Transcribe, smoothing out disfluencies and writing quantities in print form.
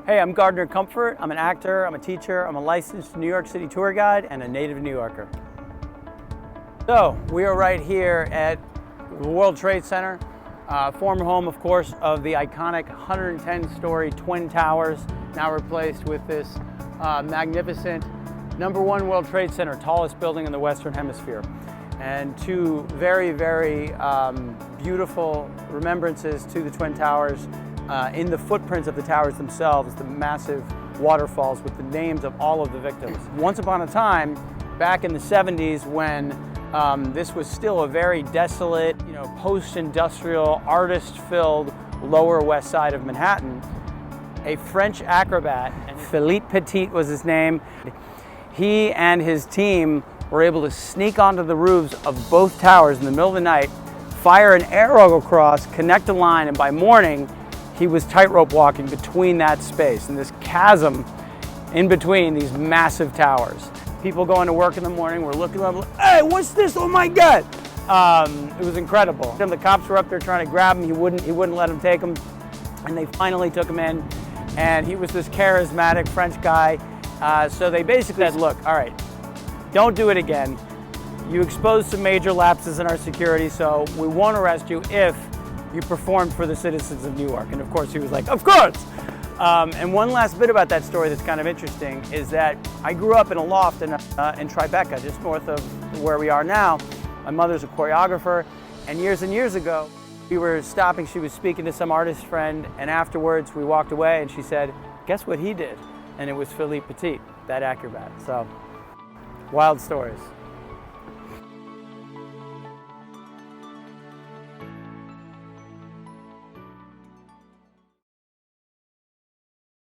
Hey, I'm Gardner Comfort. I'm an actor, I'm a teacher, I'm a licensed New York City tour guide, and a native New Yorker. So, we are right here at the World Trade Center, former home, of course, of the iconic 110-story Twin Towers, now replaced with this magnificent #1 World Trade Center, tallest building in the Western Hemisphere. And two very, very beautiful remembrances to the Twin Towers in the footprints of the towers themselves, the massive waterfalls with the names of all of the victims. Once upon a time, back in the 70s, when this was still a very desolate, post-industrial, artist-filled Lower West Side of Manhattan, a French acrobat, and Philippe Petit was his name, he and his team were able to sneak onto the roofs of both towers in the middle of the night, fire an arrow across, connect a line, and by morning, he was tightrope walking between that space and this chasm in between these massive towers. People going to work in the morning were looking up, hey, what's this? Oh my God! It was incredible. And the cops were up there trying to grab him. He wouldn't let them take him, and they finally took him in. And he was this charismatic French guy. So they basically said, look, all right, don't do it again. You exposed some major lapses in our security, so we won't arrest you if you performed for the citizens of New York. And of course he was like, of course! And one last bit about that story that's kind of interesting is that I grew up in a loft in Tribeca, just north of where we are now. My mother's a choreographer, and years ago, we were stopping, she was speaking to some artist friend, and afterwards we walked away and she said, guess what he did? And it was Philippe Petit, that acrobat. So, wild stories.